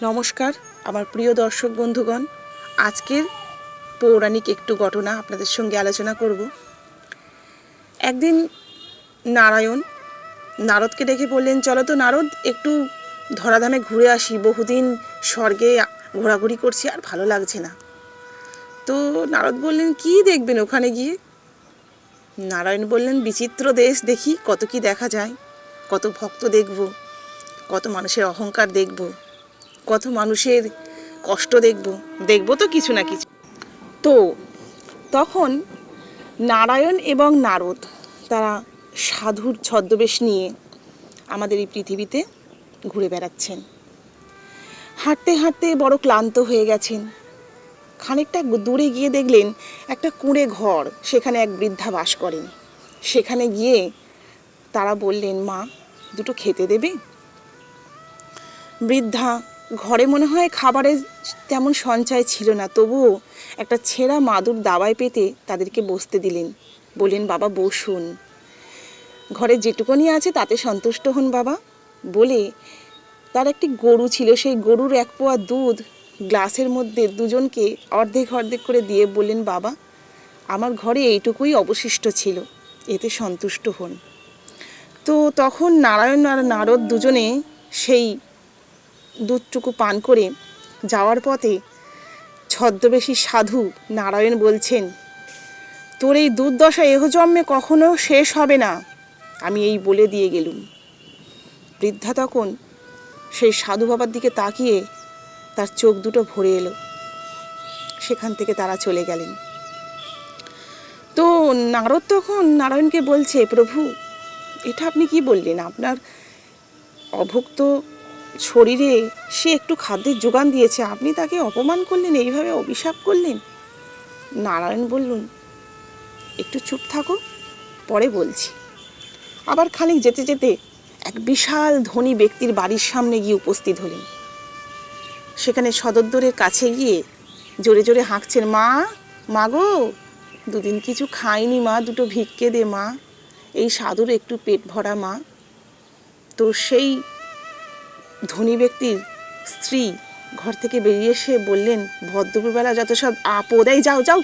নমস্কার আমার প্রিয় দর্শক বন্ধুগণ, আজকের পৌরাণিক একটু ঘটনা আপনাদের সঙ্গে আলোচনা করব। একদিন নারায়ণ নারদকে ডেকে বললেন, চলো তো নারদ, একটু ধরাধামে ঘুরে আসি, বহুদিন স্বর্গে ঘোরাঘুরি করছি, আর ভালো লাগছে না। তো নারদ বললেন, কি দেখবেন ওখানে গিয়ে? নারায়ণ বললেন, বিচিত্র দেশ দেখি, কত কি দেখা যায়, কত ভক্ত দেখব, কত মানুষের অহংকার দেখব, কত মানুষের কষ্ট দেখব তো কিছু না কিছু। তো তখন নারায়ণ এবং নারদ তারা সাধুর ছদ্মবেশ নিয়ে আমাদের এই পৃথিবীতে ঘুরে বেড়াচ্ছেন। হাঁটতে হাঁটতে বড় ক্লান্ত হয়ে গেছেন। খানিকটা দূরে গিয়ে দেখলেন একটা কুঁড়ে ঘর, সেখানে এক বৃদ্ধা বাস করেন। সেখানে গিয়ে তারা বললেন, মা, দুটো খেতে দেবে? বৃদ্ধা ঘরে মনে হয় খাবারের তেমন সঞ্চয় ছিল না, তবুও একটা ছেঁড়া মাদুর দাওয়ায় পেতে তাদেরকে বসতে দিলেন। বললেন, বাবা বসুন, ঘরে যেটুকুনি আছে তাতে সন্তুষ্ট হন বাবা। বলে তার একটি গরু ছিল, সেই গরুর 1 পোয়া দুধ গ্লাসের মধ্যে দুজনকে অর্ধেক অর্ধেক করে দিয়ে বললেন, বাবা, আমার ঘরে এইটুকুই অবশিষ্ট ছিল, এতে সন্তুষ্ট হন। তো তখন নারায়ণ আর নারদ দুজনে সেই দুধটুকু পান করে যাওয়ার পথে ছদ্মবেশী সাধু নারায়ণ বলছেন, তোর এই দুর্দশা এহ জন্মে কখনো শেষ হবে না, আমি এই বলে দিয়ে গেলুম। বৃদ্ধা তখন সেই সাধু বাবার দিকে তাকিয়ে তার চোখ দুটো ভরে এলো। সেখান থেকে তারা চলে গেলেন। তো নারদ তখন নারায়ণকে বলছে, প্রভু, এটা আপনি কি বললেন? আপনার অভুক্ত শরীরে সে একটু খাদ্যের যোগান দিয়েছে, আপনি তাকে অপমান করলেন, এইভাবে অভিশাপ করলেন। নারায়ণ বললেন, একটু চুপ থাকো, পরে বলছি। আবার খানিক যেতে যেতে এক বিশাল ধনী ব্যক্তির বাড়ির সামনে গিয়ে উপস্থিত হলেন। সেখানে সদরদরের কাছে গিয়ে জোরে জোরে হাঁকছেন, মা, মা গো, দুদিন কিছু খাইনি মা, দুটো ভিক্ষে দে মা, এই সাধুর একটু পেট ভরা মা। তো সেই ধনী ব্যক্তির স্ত্রী ঘর থেকে বেরিয়ে এসে বললেন, ভদ্রবেলা যত সব আপদাই, যাও যাও,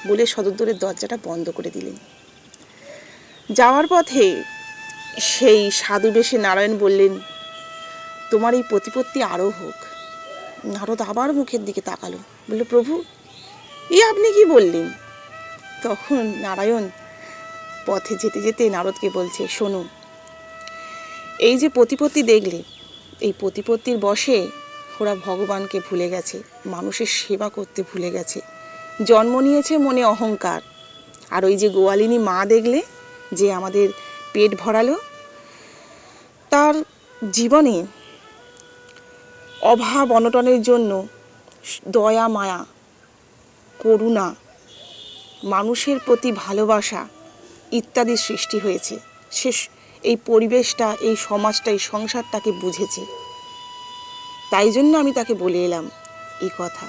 বলে সদরদরের দরজাটা বন্ধ করে দিলেন। যাওয়ার পথে সেই সাধু বেশে নারায়ণ বললেন, তোমার এই প্রতিপত্তি আরও হোক। নারদ আবার মুখের দিকে তাকালো, বলল, প্রভু, আপনি কি বললেন? তখন নারায়ণ পথে যেতে যেতে নারদকে বলছে, শোনো, এই যে প্রতিপত্তি দেখলে, এই প্রতিপত্তির বশে ওরা ভগবানকে ভুলে গেছে, মানুষের সেবা করতে ভুলে গেছে, জন্ম নিয়েছে মনে অহংকার। আর ওই যে গোয়ালিনী মা দেখলে, যে আমাদের পেট ভরালো, তার জীবনে অভাব অনটনের জন্য দয়া, মায়া, করুণা, মানুষের প্রতি ভালোবাসা ইত্যাদি সৃষ্টি হয়েছে। সে এই পরিবেশটা, এই সমাজটা, এই সংসারটাকে বুঝেছে। তাই জন্য আমি তাকে বলে এলাম এই কথা।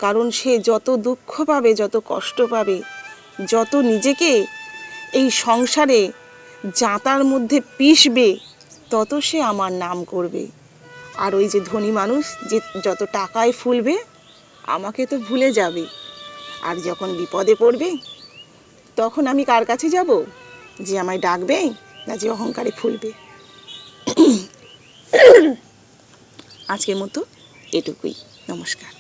কারণ সে যত দুঃখ পাবে, যত কষ্ট পাবে, যত নিজেকে এই সংসারে জাঁতার মধ্যে পিষবে, তত সে আমার নাম করবে। আর ওই যে ধনী মানুষ, যে যত টাকায় ফুলবে, আমাকে তো ভুলে যাবে। আর যখন বিপদে পড়বে, তখন আমি কার কাছে যাব? যে আমায় ডাকবে, না যে অহংকারে ফুলবে? আজকের মতো এটুকুই। নমস্কার।